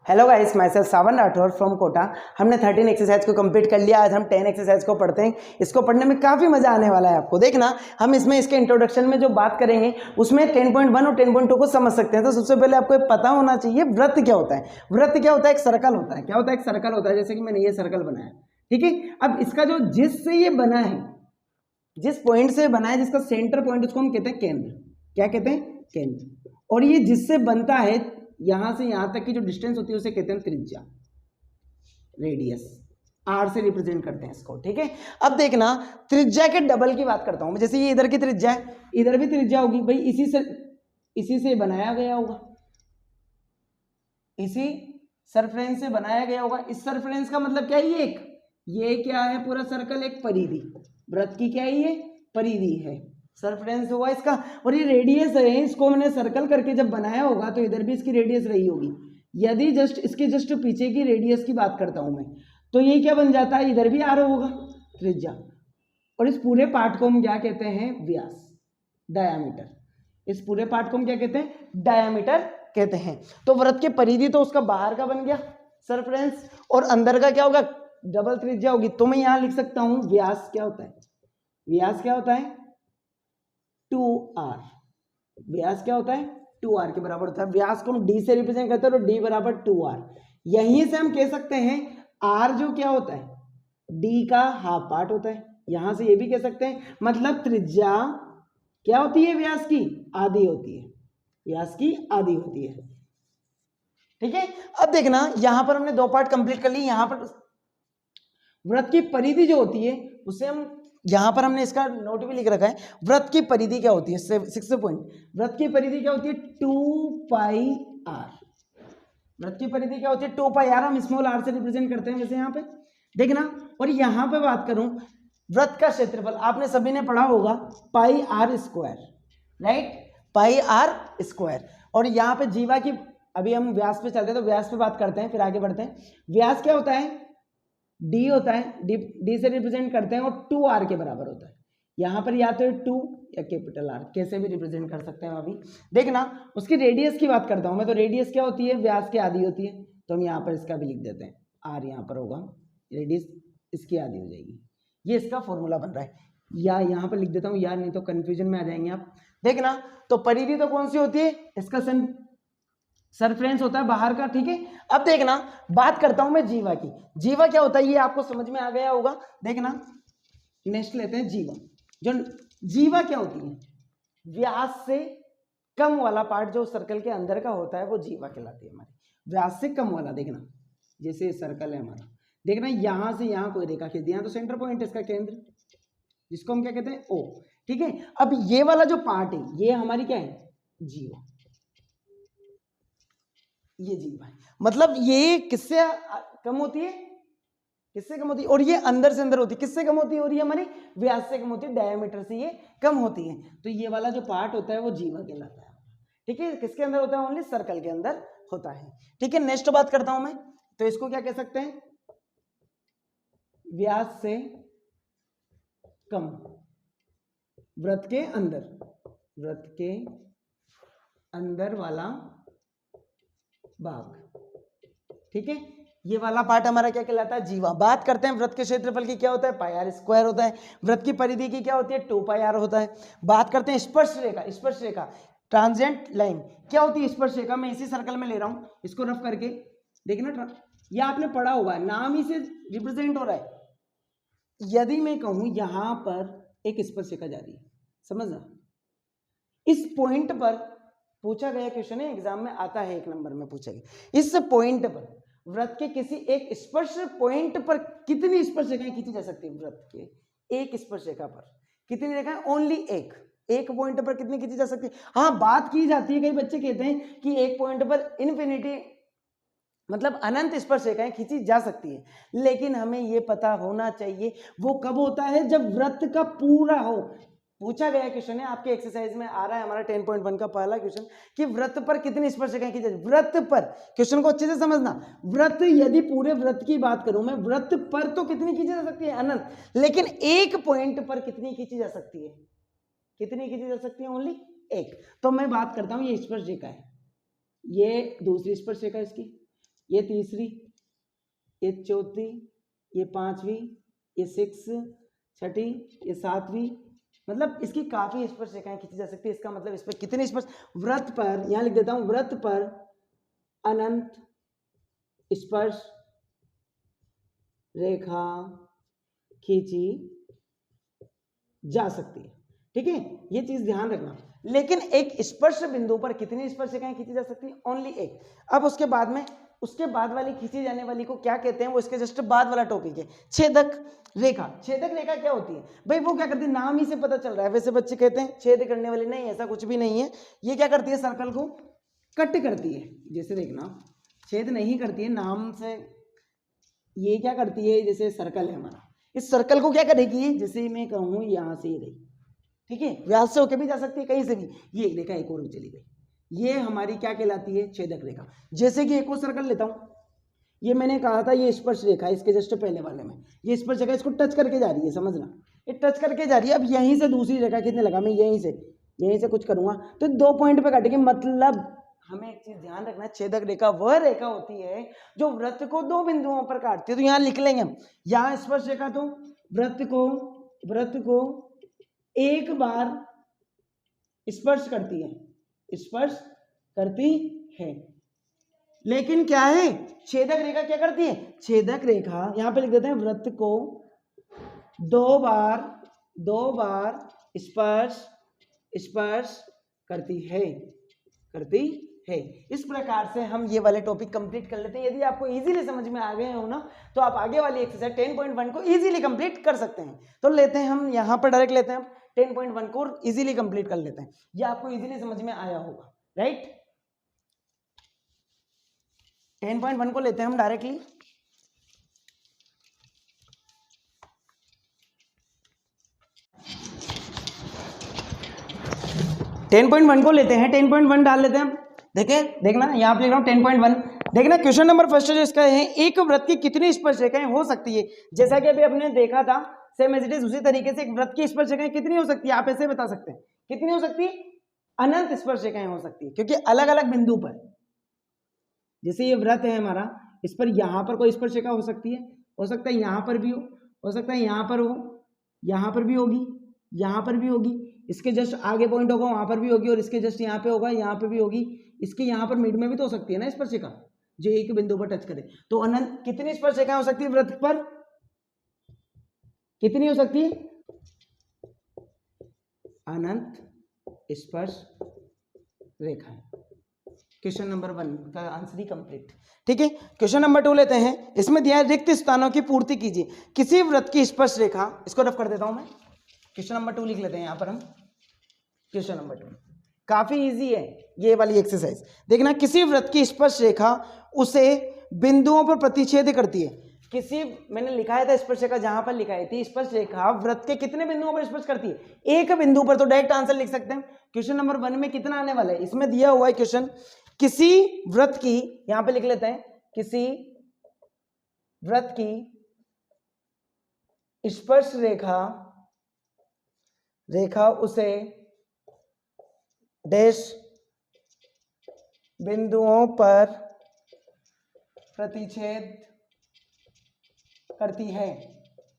Hello guys, my self Sawan Rathore from Kota. हमने 13 exercise को complete कर लिया। आज हम 10 एक्सरसाइज को पढ़ते हैं। इसको पढ़ने में काफ़ी मज़ा आने वाला है आपको। देखना, हम इसमें इसके इंट्रोडक्शन में जो बात करेंगे उसमें 10.1 और 10.2 को समझ सकते हैं। तो सबसे पहले आपको पता होना चाहिए व्रत क्या होता है। व्रत क्या होता है? एक सर्कल होता है। क्या होता है? एक सर्कल होता है। जैसे कि मैंने ये सर्कल बनाया, ठीक है। अब इसका जो जिससे ये बना है, जिस पॉइंट से बना है, जिसका सेंटर पॉइंट, उसको हम कहते हैं केंद्र। क्या कहते हैं? केंद्र। और ये जिससे बनता है, यहां से यहां तक की जो डिस्टेंस होती है उसे कहते हैं त्रिज्या, रेडियस। आर से रिप्रेजेंट करते हैं इसको, ठीक है। अब देखना, त्रिज्या के डबल की बात करता हूं मैं। जैसे ये इधर की त्रिज्या है, इधर भी त्रिज्या होगी भाई। इसी से बनाया गया होगा, इसी सरफेरेंस से बनाया गया होगा। इस सरफेरेंस का मतलब क्या है? ये क्या है? पूरा सर्कल एक परिधि। व्रत की क्या है? ये परिधि है, सरफेरेंस हुआ इसका। और ये रेडियस है, इसको मैंने सर्कल करके जब बनाया होगा तो इधर भी इसकी रेडियस रही होगी। यदि इसके जस्ट पीछे की रेडियस की बात करता हूं मैं, तो ये क्या बन जाता है? इधर भी आ रहा होगा, त्रिज्या। और इस पूरे पार्ट को हम क्या कहते हैं? व्यास, डायामीटर। इस पूरे पार्ट को हम क्या कहते हैं? डायामीटर कहते हैं। तो व्रत के परिधि तो उसका बाहर का बन गया सरफेरेंस, और अंदर का क्या होगा? डबल त्रिज्या होगी। तो मैं यहां लिख सकता हूं व्यास क्या होता है? व्यास क्या होता है? 2r। व्यास क्या होता है? 2r के बराबर होता है। व्यास को हम d से रिप्रेजेंट करते हैं, तो d बराबर 2r। यहीं से हम कह सकते हैं r जो क्या होता है? d का हाफ पार्ट होता है। यहां से ये भी कह सकते हैं, मतलब त्रिज्या क्या होती है? व्यास की आधी होती है। व्यास की आधी होती है, ठीक है। अब देखना, यहां पर हमने दो पार्ट कंप्लीट कर ली। यहां पर व्रत की परिधि जो होती है उसे हम, यहां पर हमने इसका नोट भी लिख रखा है। व्रत की परिधि क्या होती है? 6 पॉइंट। व्रत की परिधि क्या होती है? 2πr। व्रत की परिधि क्या होती है? 2πr। हम स्मॉल r से रिप्रेजेंट करते हैं वैसे यहां पे, देखना। और यहां पे बात करूं, व्रत का क्षेत्रफल आपने सभी ने पढ़ा होगा, πr², राइट? πr²। और यहां पे जीवा की, अभी हम व्यास पे चलते हैं तो व्यास पे बात करते हैं, फिर आगे बढ़ते हैं। व्यास क्या होता है? d होता है, d से रिप्रेजेंट करते हैं, और 2r के बराबर होता है। यहां पर या तो 2 या कैपिटल R, कैसे भी रिप्रेजेंट कर सकते हैं अभी। देखना, उसकी रेडियस की बात करता हूं मैं, तो रेडियस क्या होती है? व्यास की आधी होती है। तो हम यहां पर इसका भी लिख देते हैं, r यहां पर होगा, रेडियस इसकी आधी हो जाएगी। ये इसका फॉर्मूला बन रहा है, या यहां पर लिख देता हूं यार, नहीं तो कंफ्यूजन में आ जाएंगे आप। देखना, तो परिधि तो कौन सी होती है? इसका सरफेरेंस होता है बाहर का, ठीक है। अब देखना, बात करता हूं मैं जीवा की। जीवा क्या होता है ये आपको समझ में आ गया होगा। देखना, नेक्स्ट लेते हैं जीवा। जो जीवा क्या होती है? व्यास से कम वाला पार्ट जो सर्कल के अंदर का होता है वो जीवा कहलाती है हमारी। व्यास से कम वाला, देखना, जैसे सर्कल है हमारा, देखना यहां से यहां कोई रेखा खींच दिया तो सेंटर पॉइंट है इसका केंद्र, जिसको हम क्या कहते हैं? ओ, ठीक है। अब ये वाला जो पार्ट है ये हमारी क्या है? जीवा। ये जीवा है, मतलब ये किससे कम होती है? किससे कम होती है? और ये अंदर से अंदर होती है। किससे कम होती है? और ये हमारी व्यास से कम होती है, डायमीटर से ये कम होती है। तो ये वाला जो पार्ट होता है वो जीवा कहलाता है, ठीक है। किसके अंदर होता है? ओनली सर्कल के अंदर होता है, ठीक है। नेक्स्ट बात करता हूं मैं, तो इसको क्या कह सकते हैं? व्यास से कम, व्रत के अंदर, व्रत के अंदर वाला भाग, ठीक है। ये वाला पार्ट हमारा क्या कहलाता है? जीवा। बात करते हैं व्रत के क्षेत्रफल की, क्या होता है? πr² होता है। व्रत की परिधि की क्या होती है? 2πr होता है। बात करते हैं स्पर्श रेखा। स्पर्श रेखा, ट्रांजेंट लाइन क्या होती है? स्पर्श रेखा मैं इसी सर्कल में ले रहा हूं, इसको रफ करके देखना, ये आपने पढ़ा होगा, नाम ही से रिप्रेजेंट हो रहा है। यदि मैं कहूं यहां पर एक स्पर्श रेखा जा रही है, समझना, इस पॉइंट पर पूछा गया क्वेश्चन है, एग्जाम में आता है, 1 नंबर में पूछा गया, इस पॉइंट पर व्रत के किसी एक स्पर्श पॉइंट पर कितनी स्पर्श रेखाएं खींची जा सकती है? व्रत के एक स्पर्श रेखा पर कितनी रेखाएं? ओनली एक पॉइंट पर कितनी खींची जा सकती है? हाँ, बात की जाती है, कई बच्चे कहते हैं कि एक पॉइंट पर इन्फिनिटी, मतलब अनंत स्पर्श रेखाएं खींची जा सकती है, लेकिन हमें यह पता होना चाहिए वो कब होता है? जब व्रत का पूरा हो। पूछा गया क्वेश्चन है, आपके एक्सरसाइज में आ रहा है हमारा 10.1 का पहला क्वेश्चन, कि व्रत पर कितनी स्पर्श रेखाएं खींची जाती है? व्रत पर, क्वेश्चन को अच्छे से समझना। व्रत, यदि पूरे व्रत की बात करूं मैं, व्रत पर तो कितनी खींची जा सकती है? अनंत। लेकिन एक पॉइंट पर कितनी खींची जा सकती है? कितनी खींची जा सकती है? ओनली एक। तो मैं बात करता हूं, ये स्पर्श रेखा है, ये दूसरी स्पर्श रेखा इसकी, ये तीसरी, ये चौथी, ये पांचवी, ये 6, छठी, ये 7वीं, मतलब इसकी काफी स्पर्श रेखाएं खींची जा सकती है। इसका मतलब इस पर कितने स्पर्श, वृत्त पर, यहां लिख देता हूं, वृत्त पर अनंत स्पर्श रेखा खींची जा सकती है। ठीक है, ये चीज ध्यान रखना। लेकिन एक स्पर्श बिंदु पर कितनी स्पर्श रेखाएं खींची जा सकती है, ओनली एक। अब उसके बाद में, उसके बाद वाली खींची जाने वाली को क्या कहते हैं, वो इसके जस्ट बाद वाला टॉपिक है, छेदक रेखा। छेदक रेखा क्या होती है भाई, वो क्या करती है, नाम ही से पता चल रहा है। वैसे बच्चे कहते हैं छेद करने वाली, नहीं, ऐसा कुछ भी नहीं है। ये क्या करती है, सर्कल को कट करती है। जैसे देखना, छेद नहीं करती है, नाम से ये क्या करती है, जैसे सर्कल है हमारा, इस सर्कल को क्या करेगी, जैसे मैं कहूँ यहाँ से ये गई, ठीक है, व्यास से होकर भी जा सकती है, कहीं से भी। ये रेखा एक और चली गई, ये हमारी क्या कहलाती है, छेदक रेखा। जैसे कि एक और सर्कल लेता हूं, ये मैंने कहा था ये स्पर्श रेखा, इसके जस्ट पहले वाले में ये स्पर्श रेखा इसको टच करके जा रही है, समझना, ये टच करके जा रही है। अब यहीं से दूसरी रेखा कितने लगा, मैं यहीं से कुछ करूंगा तो 2 पॉइंट पे काटेगी। मतलब हमें एक चीज ध्यान रखना है, छेदक रेखा वह रेखा होती है जो वृत्त को 2 बिंदुओं पर काटती है। तो यहां लिख लेंगे हम, यहां स्पर्श रेखा तो वृत्त को एक बार स्पर्श करती है। लेकिन क्या है, छेदक रेखा क्या करती है, छेदक रेखा यहां पे लिख देते हैं, वृत्त को 2 बार स्पर्श करती है। इस प्रकार से हम ये वाले टॉपिक कंप्लीट कर लेते हैं। यदि आपको इजीली समझ में आ गए हो ना, तो आप आगे वाली एक्सरसाइज 10.1 को इजीली कंप्लीट कर सकते हैं। तो लेते हैं हम यहाँ पर डायरेक्ट लेते हैं, हम 10.1 को इजीली कंप्लीट कर लेते हैं। ये आपको इजीली समझ में आया होगा, राइट। 10.1 को लेते हैं हम डायरेक्टली। को लेते हैं, 10.1 डाल लेते हैं। देखना यहाँ पे लिख रहा हूँ 10.1। देखना क्वेश्चन नंबर फर्स्ट जो इसका है, एक वृत्त की कितनी स्पर्श रेखाएं हो सकती है। जैसा कि अभी हमने देखा था, सेम एज इट इज उसी तरीके से एक वृत्त की स्पर्श रेखाएं कितनी हो सकती है, आप ऐसे बता सकते हैं कितनी हो सकती है, अनंत स्पर्श रेखाएं हो सकती है। क्योंकि अलग अलग बिंदु पर, जैसे ये वृत्त है हमारा, इस पर यहाँ पर कोई स्पर्श रेखा हो सकती है, हो सकता है यहाँ पर भी हो सकता है यहाँ पर हो, यहाँ पर भी होगी, यहाँ पर भी होगी, इसके जस्ट आगे पॉइंट होगा वहां पर भी होगी, और इसके जस्ट यहाँ पे होगा, यहाँ पे भी होगी, इसके यहाँ पर मिड में भी तो हो सकती है ना स्पर्श रेखा, जो एक बिंदु पर टच करे। तो अनंत कितनी स्पर्श रेखा हो सकती है वृत्त पर, कितनी हो सकती है, अनंत स्पर्श रेखा। क्वेश्चन नंबर 1 का आंसर ही कंप्लीट। ठीक है, क्वेश्चन नंबर 2 लेते हैं। इसमें दिया है रिक्त स्थानों की पूर्ति कीजिए, किसी वृत्त की स्पर्श रेखा, इसको रफ कर देता हूं मैं, क्वेश्चन नंबर 2 लिख लेते हैं यहां पर हम। क्वेश्चन नंबर 2 काफी इजी है ये वाली एक्सरसाइज। देखना, किसी वृत्त की स्पर्श रेखा उसे बिंदुओं पर प्रतिच्छेद करती है। किसी, मैंने लिखा था स्पर्श रेखा, जहां पर लिखाई थी स्पर्श रेखा वृत्त के कितने बिंदुओं पर स्पर्श करती है, एक बिंदु पर। तो डायरेक्ट आंसर लिख सकते हैं। क्वेश्चन नंबर 1 में कितना आने वाला है, इसमें दिया हुआ है क्वेश्चन, किसी वृत्त की, यहां पे लिख लेते हैं, किसी वृत्त की स्पर्श रेखा उसे डैश बिंदुओं पर प्रतिच्छेद करती है।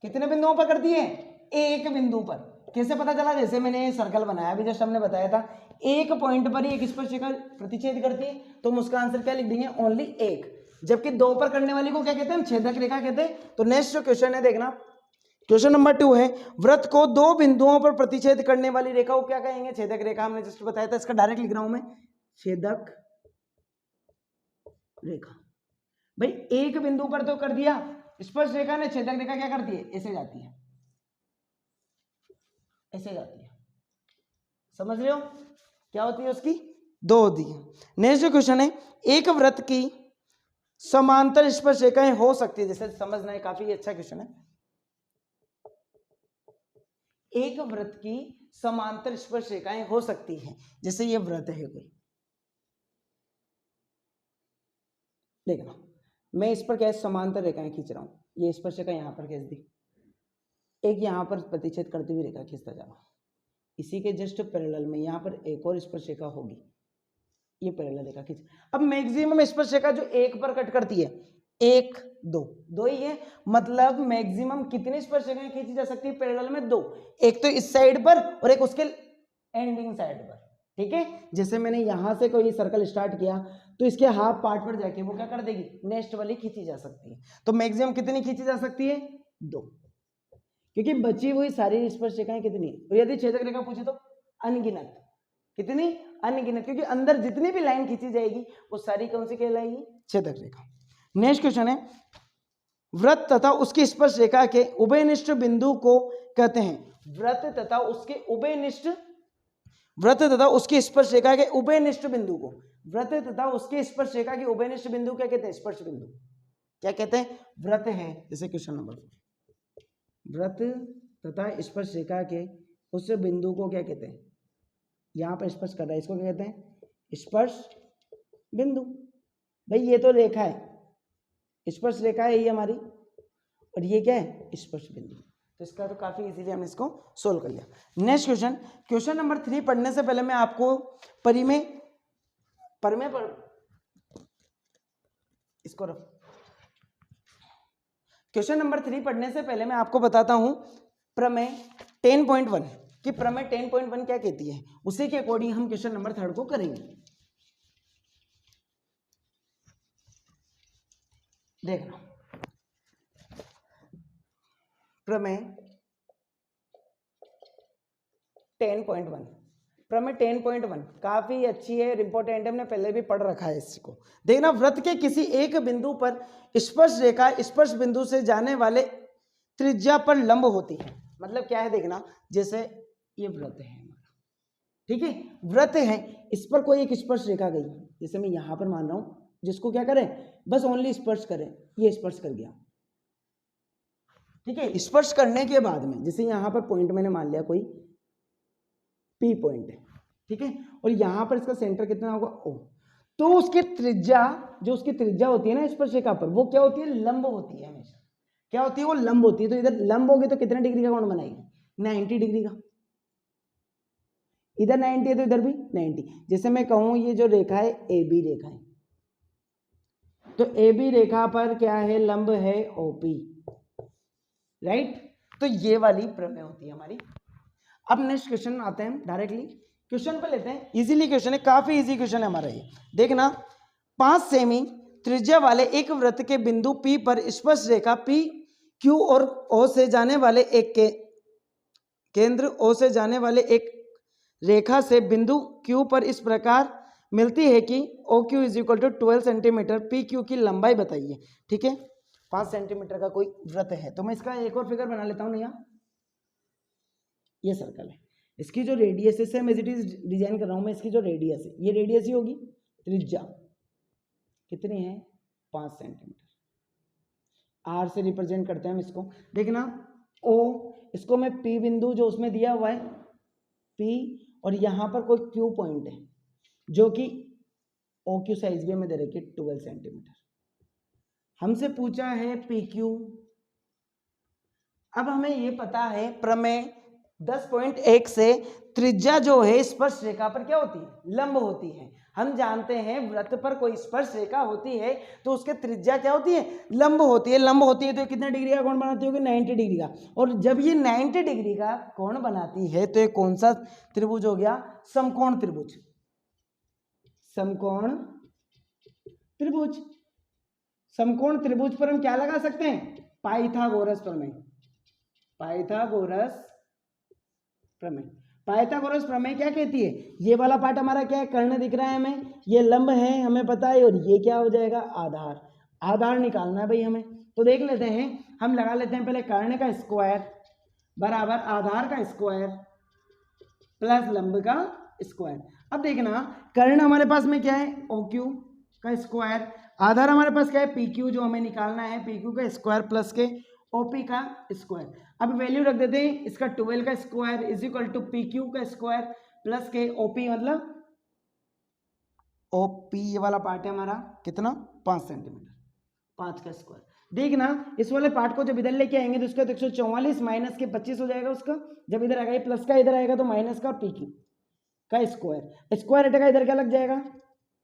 कितने बिंदुओं पर करती है, एक बिंदु पर। कैसे पता चला, जैसे मैंने सर्कल बनाया अभी जस्ट हमने बताया था, एक पॉइंट पर ही एक स्पर्श रेखा प्रतिच्छेद करती है, तो हम उसका आंसर क्या लिख देंगे, ओनली एक। जबकि 2 पर करने वाली को क्या कहते हैं, हम छेदक रेखा कहते हैं। तो नेक्स्ट जो क्वेश्चन है, देखना क्वेश्चन नंबर 2 है, वृत्त को 2 बिंदुओं पर प्रतिच्छेद करने वाली रेखा को क्या कहेंगे, छेदक रेखा। हमने जस्ट बताया था, इसका डायरेक्ट लिख रहा हूं मैं, छेदक रेखा। भाई एक बिंदु पर तो कर दिया स्पर्श रेखा ने, छेदक रेखा क्या करती है, ऐसे जाती है, ऐसे जाती है, समझ रहे हो क्या होती है उसकी, 2 होती है। नेक्स्ट जो क्वेश्चन है, एक वृत्त की समांतर स्पर्श रेखाएं हो सकती है, जैसे समझना है, काफी अच्छा क्वेश्चन है। एक वृत्त की समांतर स्पर्श रेखाएं हो सकती है, जैसे ये वृत्त है कोई, देखना मैं इस पर क्या समांतर रेखाएं खींच रहा हूं, ये स्पर्श रेखा यहां पर खींच दी, एक यहां पर प्रतिच्छेद करती हुई रेखा खींचता जा रहा हूं, इसी के जस्ट पैरेलल में यहां पर एक और स्पर्श रेखा होगी, ये पैरेलल रेखा खींच। अब मैक्सिमम स्पर्श रेखा जो एक पर कट करती है, एक दो, दो ही है, मतलब मैक्सिमम कितनी स्पर्श रेखाएं खींची जा सकती है पैरेलल में? दो, एक तो इस साइड पर और एक उसके एंडिंग साइड पर, ठीक है। जैसे मैंने यहां से कोई सर्कल स्टार्ट किया तो इसके हाफ पार्ट पर जाके वो क्या कर देगी, नेक्स्ट वाली खींची जा सकती है। तो मैक्सिमम कितनी खींची जा सकती है? दो, क्योंकि बची हुई सारी स्पर्श रेखाएं कितनी, और यदि छेदक रेखा पूछे तो अनगिनत, कितनी? अनगिनत, क्योंकि अंदर जितनी भी लाइन खींची जाएगी वो सारी कौन सी कहलाएगी? छेदक रेखा। नेक्स्ट क्वेश्चन है, वृत्त तथा उसकी स्पर्श रेखा के उभयनिष्ठ बिंदु को कहते हैं। वृत्त तथा उसके उभयनिष्ठ, वृत्त तथा उसकी स्पर्श रेखा के उभयनिष्ठ बिंदु को, वृत्त तथा उसके स्पर्श रेखा के उभयनिष्ठ बिंदु क्या कहते हैं? स्पर्श बिंदु क्या कहते हैं? वृत्त है। जैसे क्वेश्चन नंबर 4, वृत्त तथा स्पर्श रेखा के उस बिंदु को क्या कहते हैं? यहाँ पर स्पर्श कर रहा है, इसको क्या कहते हैं? स्पर्श बिंदु। भाई ये तो रेखा है, स्पर्श रेखा है ये हमारी, और ये क्या है? स्पर्श बिंदु। तो इसका तो काफी इजीली हमने इसको सोल्व कर लिया। नेक्स्ट क्वेश्चन, क्वेश्चन नंबर 3 पढ़ने से पहले मैं आपको इसको रख, क्वेश्चन नंबर 3 पढ़ने से पहले मैं आपको बताता हूं प्रमेय 10.1 कि प्रमेय 10.1 क्या कहती है, उसी के अकॉर्डिंग हम क्वेश्चन नंबर 3 को करेंगे। देखना, प्रमेय 10.1, प्रमेय 10.1 काफी अच्छी है, इंपॉर्टेंट है, हमने पहले भी पढ़ रखा है इसको। देखना, वृत्त के किसी एक बिंदु पर स्पर्श रेखा स्पर्श बिंदु से जाने वाले त्रिज्या पर लंब होती है। मतलब क्या है, देखना, जैसे ये वृत्त है हमारा, ठीक है, वृत्त है, इस पर कोई एक स्पर्श रेखा गई, जैसे मैं यहां पर मान रहा हूं, जिसको क्या करें, बस ओनली स्पर्श करें, ये स्पर्श कर गया, ठीक है। स्पर्श करने के बाद में जैसे यहां पर पॉइंट मैंने मान लिया कोई पी पॉइंट है, ठीक है, और यहां पर इसका सेंटर कितना होगा? ओ। तो उसकी त्रिज्या, जो उसकी त्रिज्या होती है ना स्पर्श रेखा पर, वो क्या होती है? लंब होती है हमेशा। क्या होती है? वो लंब होती है। तो इधर लंब होगी तो कितने डिग्री का कोण बनाएगी? 90 डिग्री का। इधर 90 है तो इधर भी 90। जैसे मैं कहूं ये जो रेखा है ए बी रेखा है, तो ए बी रेखा पर क्या है? लंब है ओपी, राइट। तो ये वाली प्रमेय होती है हमारी। अब नेक्स्ट क्वेश्चन आते हैं, डायरेक्टली क्वेश्चन पे लेते हैं। इजीली क्वेश्चन है, काफी इजी क्वेश्चन है हमारा ये। देखना, 5 सेमी त्रिज्या वाले एक वृत्त के बिंदु P पर स्पर्श रेखा P Q और O से जाने वाले एक के केंद्र O से जाने वाले एक रेखा से बिंदु Q पर इस प्रकार मिलती है कि OQ is equal to 12 centimetre, PQ की लंबाई बताइए, ठीक है। 5 सेंटीमीटर का कोई वृत्त है, तो मैं इसका एक और फिगर बना लेता हूं। यहाँ ये सर्कल है, इसकी जो रेडियस है, same as it is design कर रहा हूं मैं, इसकी जो रेडियस है, ये रेडियस ही होगी, त्रिज्या कितनी है? 5 सेंटीमीटर। आर से रिप्रेजेंट करते हैं हम इसको। देखना, ओ, इसको मैं पी बिंदु जो उसमें दिया हुआ है पी, और यहां पर कोई क्यू पॉइंट है जो कि ओ क्यू साइज भी हमें दे रखी है 12 सेंटीमीटर। हमसे पूछा है पी क्यू। अब हमें ये पता है प्रमेय 10.1 से त्रिज्या जो है स्पर्श रेखा पर क्या होती है? लंब होती है। हम जानते हैं वृत्त पर कोई स्पर्श रेखा होती है तो उसके त्रिज्या क्या होती है? लंब होती है। लंब होती है तो कितने डिग्री का कोण बनाती होगी? 90 डिग्री का। और जब ये 90 डिग्री का कोण बनाती है तो ये कौन सा त्रिभुज हो गया? समकोण त्रिभुज। समकोण त्रिभुज। समकोण त्रिभुज पर हम क्या लगा सकते हैं? पाइथागोरस प्रमेय। पाइथागोरस प्रमेय। पाइथागोरस प्रमेय क्या कहती है? ये वाला पार्ट हमारा क्या है? कर्ण दिख रहा है हमें, ये लंब है हमें पता है, और ये क्या हो जाएगा? आधार। आधार निकालना है भाई हमें, तो देख लेते हैं, हम लगा लेते हैं पहले कर्ण का स्क्वायर बराबर आधार का स्क्वायर प्लस लंब का स्क्वायर। अब देखना, कर्ण हमारे पास में क्या है? OQ का स्क्वायर। आधार हमारे पास क्या है? PQ, जो हमें निकालना है PQ का स्क्वायर प्लस के OP का स्क्वायर। अब वैल्यू रख देते हैं, इसका 12 का square is equal to PQ का स्क्वायर प्लस के OP, मतलब OP ये वाला पार्ट है हमारा कितना? 5 सेंटीमीटर, 5 का स्क्वायर। देखना, इस वाले पार्ट को जब इधर लेके आएंगे तो इसका 144 माइनस के 25 हो जाएगा उसका। जब इधर आएगा प्लस का, इधर आएगा तो माइनस का, और PQ का स्क्वायर। स्क्वायर हटेगा, इधर क्या लग जाएगा?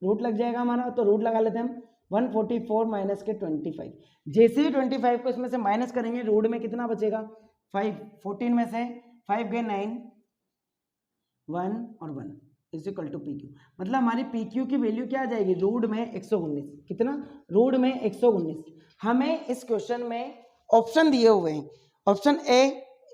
रूट लग जाएगा हमारा, तो रूट लगा लेते हैं हम 144 माइनस के 25। जैसे ही 25 को इसमें से माइनस करेंगे रूट में कितना बचेगा 5, 14 में से 5 गए 9, 1 और 1 is equal to P Q. मतलब हमारी पी क्यू की वैल्यू क्या आ जाएगी रूट में 119। कितना रूट में 119। हमें इस क्वेश्चन में ऑप्शन दिए हुए हैं, option A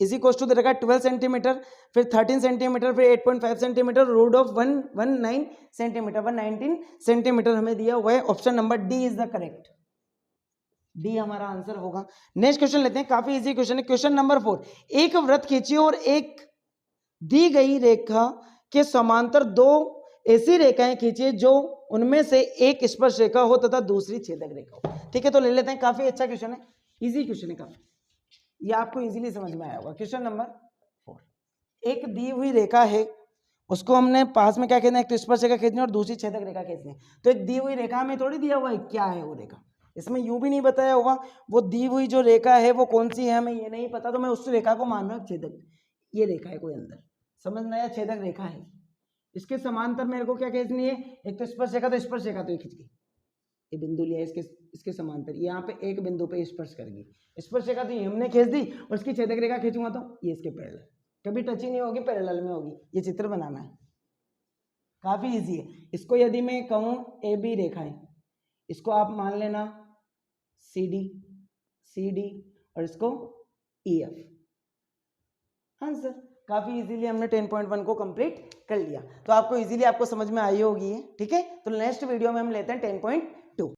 is equal to दे रखा है 12 सेंटीमीटर, फिर 13 सेंटीमीटर, फिर 8.5 centimetre, root of 119 centimetre, 119 centimetre हमें दिया हुआ है। Option number D is the correct, D हमारा आंसर होगा। नेक्स्ट क्वेश्चन लेते हैं, काफी इजी क्वेश्चन है। क्वेश्चन नंबर 4, एक वृत्त खींचिए और एक दी गई रेखा के समांतर दो ऐसी रेखाएं खींचिए जो उनमें से एक स्पर्श रेखा हो तथा दूसरी छेदक रेखा हो। ठीक है, तो ले लेते हैं। काफी अच्छा क्वेश्चन है, इजी क्वेश्चन है काफी, ये आपको इजीली समझ में आया होगा। क्वेश्चन नंबर 4, एक दी हुई रेखा है, उसको हमने पास में क्या खींचना है, एक स्पर्श रेखा खींचनी और दूसरी छेदक रेखा खींचनी है। तो एक दी हुई रेखा में थोड़ी दिया हुआ है क्या है वो रेखा, इसमें यूं भी नहीं बताया होगा वो दी हुई जो रेखा है वो कौन सी है, हमें ये नहीं पता, तो मैं उस रेखा को मान रहा हूँ छेदक। ये रेखा है कोई अंदर, समझ में आया, छेदक रेखा है। इसके समांतर मेरे को क्या खींचनी है, एक तो स्पर्श रेखा, तो स्पर्श रेखा तो खींच गई, ये बिंदु लिया इसके समांतर, यहाँ पे एक बिंदु पे स्पर्श करेगी, स्पर्श रेखा तो ये हमने खींच दी, और इसकी छेदक रेखा खींचूंगा तो ये इसके पैरेलल, कभी टच ही नहीं होगी, पैरेलल में होगी। ये चित्र बनाना है, काफी इजी है। इसको यदि मैं कहूँ ए बी रेखा है, इसको आप मान लेना सी डी और इसको ई एफ। आंसर काफी इजीली हमने 10.1 को कंप्लीट कर लिया, तो आपको इजीली आपको समझ में आई होगी। ठीक है, तो नेक्स्ट वीडियो में हम लेते हैं 10.2।